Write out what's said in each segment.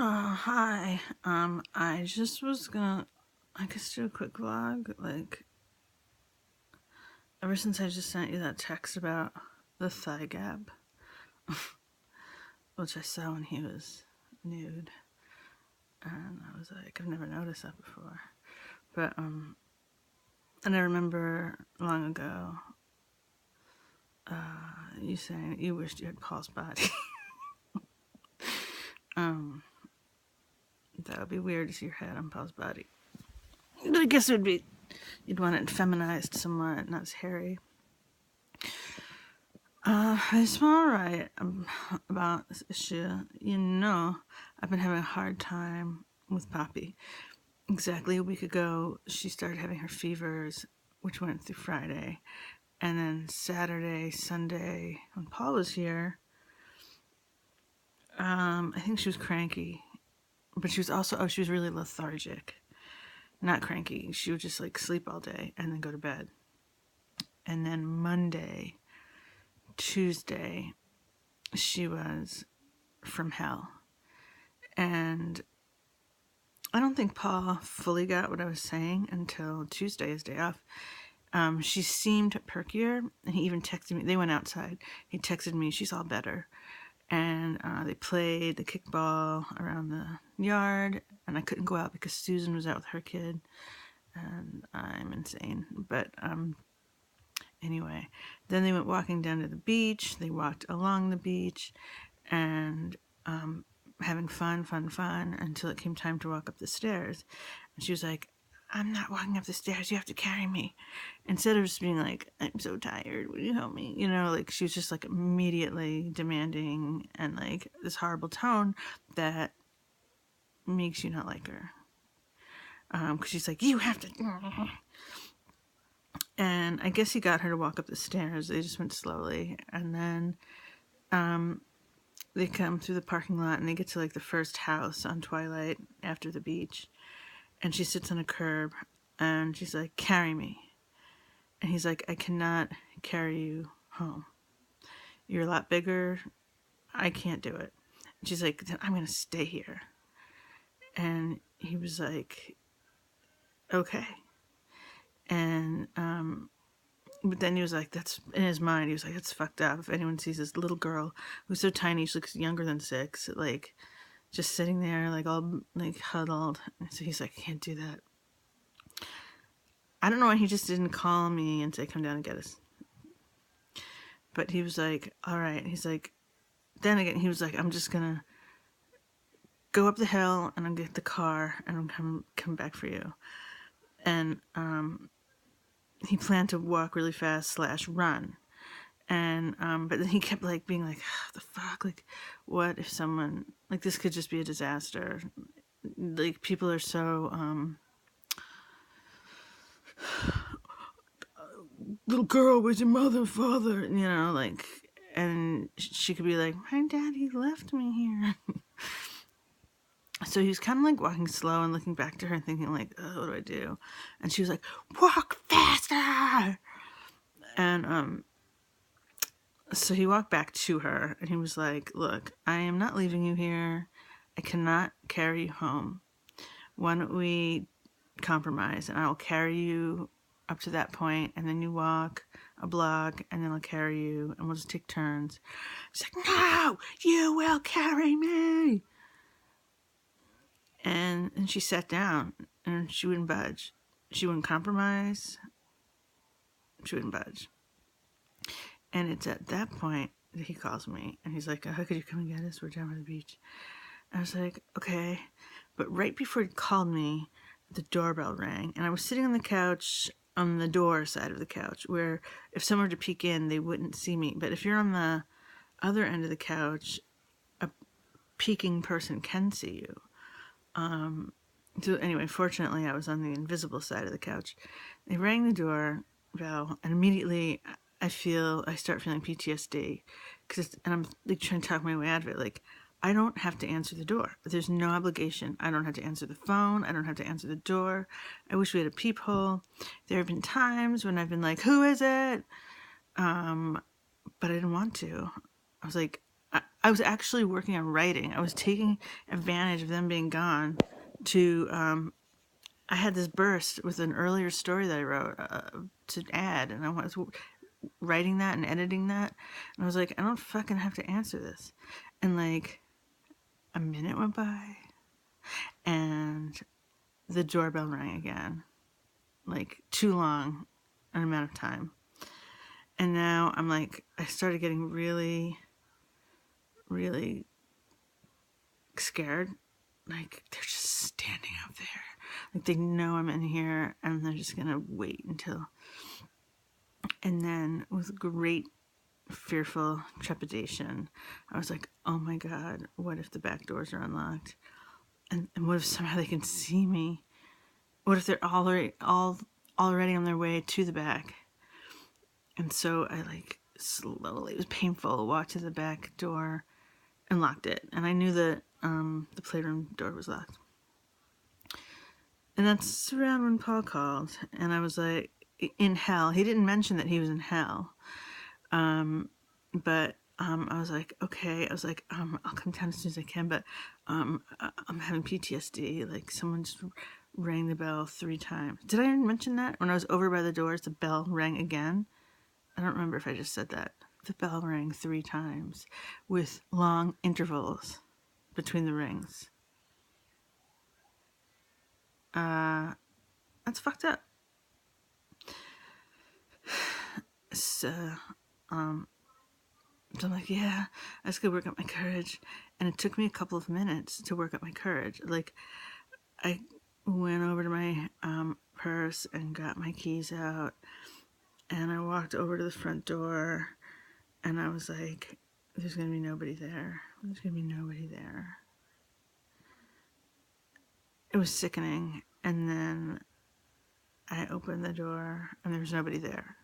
Hi. I just was gonna, I guess, do a quick vlog. Like, ever since I just sent you that text about the thigh gap, which I saw when he was nude, and I was like, I've never noticed that before. But, and I remember long ago, you saying you wished you had Paul's body. um, that would be weird to see your head on Paul's body. But I guess it would be, you'd want it feminized somewhat, not as hairy. It's alright about this issue. I've been having a hard time with Poppy. Exactly a week ago, she started having her fevers, which went through Friday. And then Saturday, Sunday, when Paul was here, I think she was cranky. But she was also, she was really lethargic. Not cranky. She would just like sleep all day and then go to bed. And then Monday, Tuesday, she was from hell. And I don't think Paul fully got what I was saying until Tuesday, his day off. She seemed perkier, and he even texted me. They went outside. He texted me, she's all better. And they played the kickball around the yard, and I couldn't go out because Susan was out with her kid, and I'm insane. But anyway, then they went walking down to the beach. They walked along the beach, and having fun until it came time to walk up the stairs. And she was like, I'm not walking up the stairs, you have to carry me. Instead of just being like, I'm so tired, will you help me? Like she was just like immediately demanding and like this horrible tone that makes you not like her. Because she's like, you have to. And I guess he got her to walk up the stairs. They just went slowly. And then they come through the parking lot and they get to like the first house on Twilight after the beach. And she sits on a curb and she's like, carry me. And he's like, I cannot carry you home. You're a lot bigger. I can't do it. And she's like, then I'm going to stay here. And he was like, okay. And, but then he was like, that's in his mind. He was like, that's fucked up. If anyone sees this little girl who's so tiny, she looks younger than 6, like just sitting there, like all like huddled. And so he's like, I can't do that. I don't know why he just didn't call me and say, come down and get us. But he was like, all right. He's like, then again, he was like, I'm just gonna go up the hill and I'll get the car and I'll come back for you. And he planned to walk really fast / run. And but then he kept like being like, oh, the fuck, like what if someone, like this could just be a disaster. Like people are so little girl, where's your mother and father? Like, and she could be like, my daddy left me here. So he was kind of like walking slow and looking back to her and thinking like, oh, what do I do? And she was like, walk faster. And so he walked back to her and he was like, look, I am not leaving you here. I cannot carry you home. Why don't we compromise and I'll carry you up to that point and then you walk a block and then I'll carry you and we'll just take turns. She's like, no, you will carry me. And she sat down and she wouldn't budge. She wouldn't compromise. She wouldn't budge. And it's at that point that he calls me and he's like, how could you come and get us? We're down by the beach. I was like, okay. But right before he called me, the doorbell rang and I was sitting on the couch on the door side of the couch where if someone were to peek in, they wouldn't see me. But if you're on the other end of the couch, a peeking person can see you. So anyway, fortunately, I was on the invisible side of the couch. They rang the doorbell, and immediately I start feeling PTSD, and I'm like trying to talk my way out of it. Like, I don't have to answer the door. There's no obligation. I don't have to answer the phone. I don't have to answer the door. I wish we had a peephole. There have been times when I've been like, who is it? But I didn't want to. I was like, I was actually working on writing. I was taking advantage of them being gone to, I had this burst with an earlier story that I wrote to add, and I was writing that and editing that. And I was like, I don't fucking have to answer this. And like a minute went by and the doorbell rang again, like too long an amount of time. And now I'm like, I started getting really, really scared. Like they're just standing out there. Like they know I'm in here and they're just gonna wait until. And then with great fearful trepidation, I was like, oh my God, what if the back doors are unlocked? And what if somehow they can see me? What if they're already on their way to the back? And so I like slowly, it was painful, walked to the back door and locked it. And I knew that the playroom door was locked. And that's around when Paul called, and I was like, in hell. He didn't mention that he was in hell. But I was like, okay. I was like, I'll come down as soon as I can, but I'm having PTSD. Like someone just rang the bell 3 times. Did I mention that? When I was over by the doors, the bell rang again. I don't remember if I just said that. The bell rang 3 times with long intervals between the rings. That's fucked up. So, so I'm like, yeah, I just gotta work up my courage. And it took me a couple of minutes to work up my courage. Like, I went over to my purse and got my keys out. And I walked over to the front door. And I was like, there's gonna be nobody there. There's gonna be nobody there. It was sickening. And then I opened the door and there was nobody there.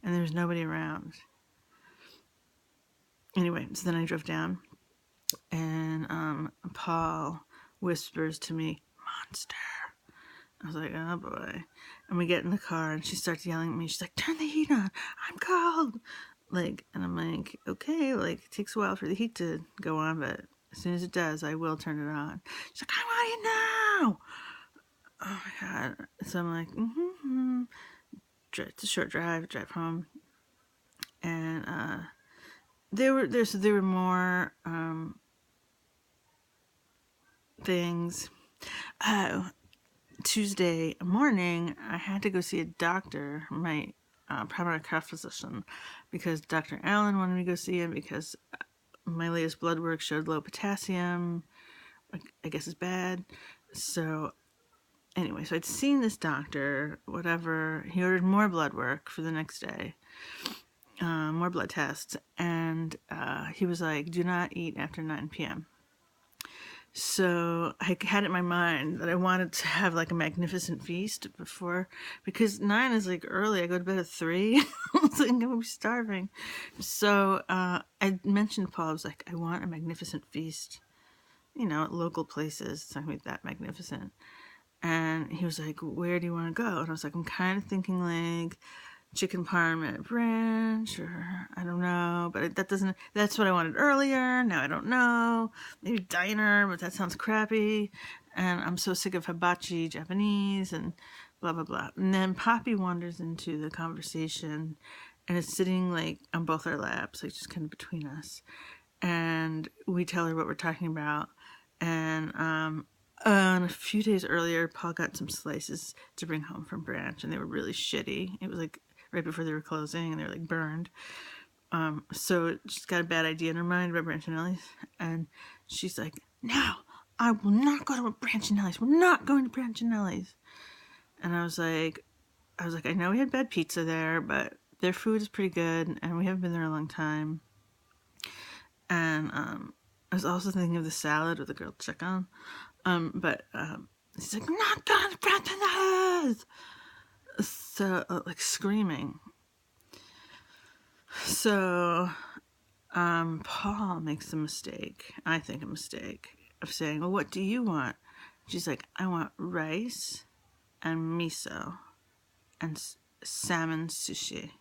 And there was nobody around. Anyway, so then I drove down and Paul whispers to me, monster. I was like, oh boy. And we get in the car and she starts yelling at me. She's like, turn the heat on. I'm cold. Like, and I'm like, okay, like it takes a while for the heat to go on, but as soon as it does, I will turn it on. She's like, I want it now. Oh my God. So I'm like, It's a short drive home. And there were more things. Oh, Tuesday morning, I had to go see a doctor, my primary care physician, because Dr. Allen wanted me to go see him because my latest blood work showed low potassium. I guess it's bad. So anyway, so I'd seen this doctor, whatever. He ordered more blood work for the next day, more blood tests, and he was like, do not eat after 9 p.m. So I had it in my mind that I wanted to have like a magnificent feast before, because 9 is like early. I go to bed at 3. I was like, I'm gonna be starving. So I mentioned to Paul, I was like, I want a magnificent feast, at local places. It's not gonna be that magnificent. And he was like, where do you want to go? And I was like, I'm kind of thinking like chicken parm at Branch, or I don't know, but that's what I wanted earlier. Now I don't know. Maybe diner, but that sounds crappy. And I'm so sick of hibachi Japanese and blah, blah, blah. And then Poppy wanders into the conversation and is sitting like on both our laps, like just kind of between us. And we tell her what we're talking about. And a few days earlier, Paul got some slices to bring home from Branch, and they were really shitty. It was like right before they were closing, and they were like burned. So she's got a bad idea in her mind about Branch and Ellie's, and she's like, "No, I will not go to Branch and Ellie's. We're not going to Branch and Ellie's." And I was like, I know we had bad pizza there, but their food is pretty good, and we haven't been there a long time. And I was also thinking of the salad with the grilled chicken. But she's like, not going to Branch and Ellie's. So like screaming. So Paul makes a mistake, I think a mistake, of saying, well, what do you want? She's like, I want rice and miso and salmon sushi.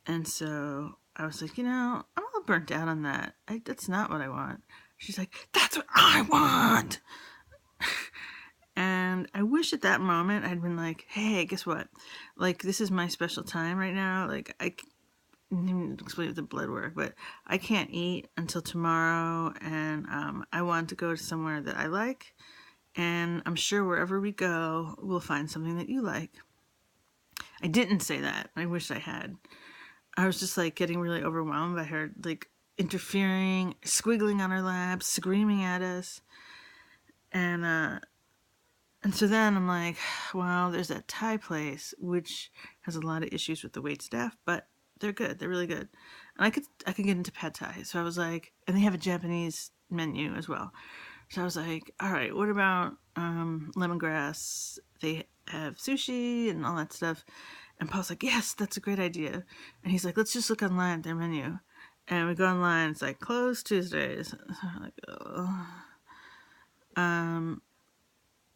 And so I was like, I'm all all burnt out on that. That's not what I want. She's like, that's what I want. And I wish at that moment I'd been like, hey, guess what? Like, this is my special time right now. Like, I didn't even explain the blood work, but I can't eat until tomorrow. And I want to go to somewhere that I like. And I'm sure wherever we go, we'll find something that you like. I didn't say that. I wish I had. I was just like getting really overwhelmed by her, like interfering, squiggling on her lap, screaming at us. And so then I'm like, well, there's that Thai place, which has a lot of issues with the wait staff, but they're good. They're really good. And I could get into pad Thai. So I was like, and they have a Japanese menu as well. So I was like, all right, what about lemongrass? They have sushi and all that stuff. And Paul's like, yes, that's a great idea. And he's like, let's just look online at their menu. And we go online, it's like, closed Tuesdays. So I'm like, oh.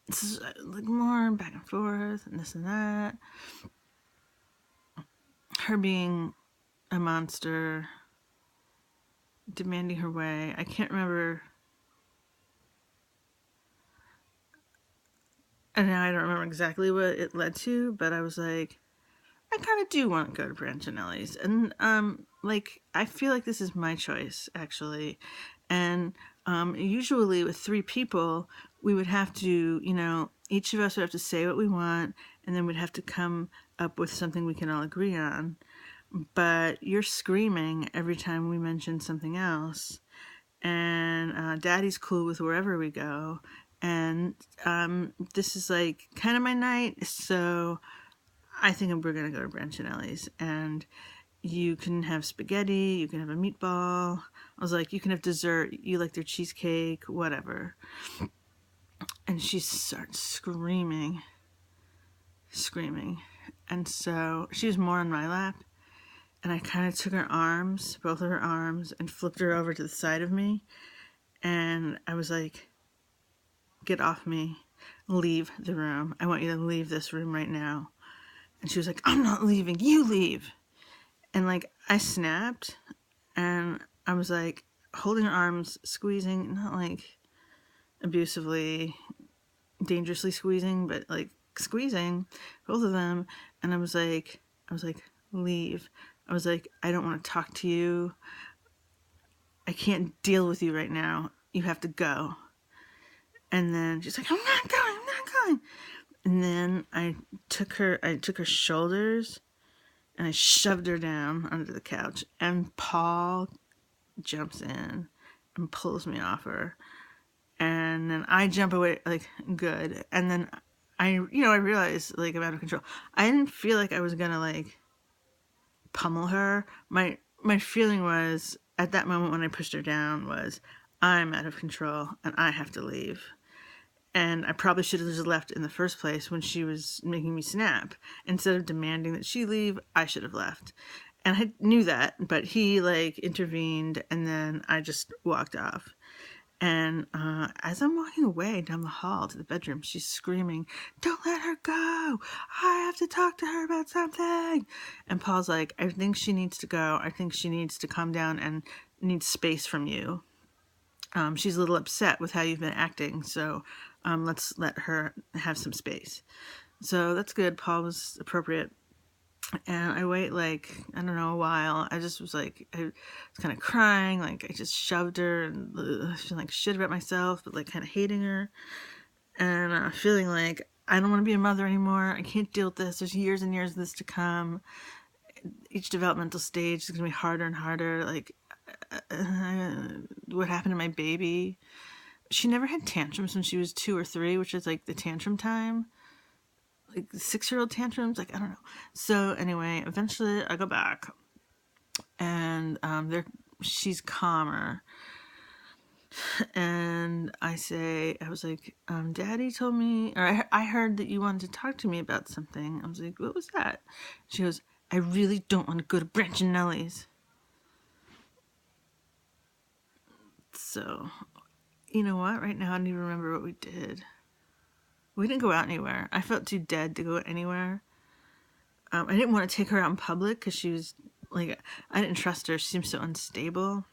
This is like more back and forth and this and that. Her being a monster, demanding her way. I can't remember. And now I don't remember exactly what it led to, but I was like, I kind of do want to go to Branchinelli's. And, like, I feel like this is my choice, actually. And usually with 3 people, we would have to, each of us would have to say what we want, and then we'd have to come up with something we can all agree on. But you're screaming every time we mention something else. And Daddy's cool with wherever we go. And this is like kind of my night, so I think we're going to go to Branchinelli's. And you can have spaghetti, you can have a meatball. I was like, you can have dessert, you like their cheesecake, whatever. And she starts screaming. And so she was more on my lap. And I kind of took her arms, both of her arms, and flipped her over to the side of me. And I was like, get off me. Leave the room. I want you to leave this room right now. And she was like, I'm not leaving. You leave. And, like, I snapped, and I was, like, holding her arms, squeezing, not, like, abusively, dangerously squeezing, but, like, squeezing, both of them. And I was like, leave. I was like, I don't want to talk to you. I can't deal with you right now. You have to go. And then she's like, I'm not going. And then I took her shoulders, and I shoved her down under the couch. And Paul jumps in and pulls me off her. And then I jump away, like, good. And then I realized, like, I'm out of control. I didn't feel like I was gonna, like, pummel her. My feeling was, at that moment when I pushed her down, was, I'm out of control and I have to leave. And I probably should have just left in the first place when she was making me snap. Instead of demanding that she leave, I should have left. And I knew that, but he, like, intervened, and then I just walked off. And as I'm walking away down the hall to the bedroom, she's screaming, don't let her go. I have to talk to her about something. And Paul's like, I think she needs to go. I think she needs to calm down and needs space from you. She's a little upset with how you've been acting, so let's let her have some space. So that's good. Paul was appropriate. And I wait, like, I don't know, a while. I just was like, I was kind of crying, like, I just shoved her and feeling like shit about myself, but, like, kind of hating her. And feeling like, I don't want to be a mother anymore. I can't deal with this. There's years and years of this to come. Each developmental stage is going to be harder and harder. Like, what happened to my baby? She never had tantrums when she was 2 or 3, which is, like, the tantrum time. Like, 6-year-old tantrums, like, I don't know. So anyway, eventually I go back, and she's calmer. And I was like, Daddy told me, or I heard that you wanted to talk to me about something. I was like, what was that? She goes, I really don't want to go to Branchinelli's. So, you know what? Right now I don't even remember what we did. We didn't go out anywhere. I felt too dead to go anywhere. I didn't want to take her out in public because she was like, I didn't trust her. She seemed so unstable.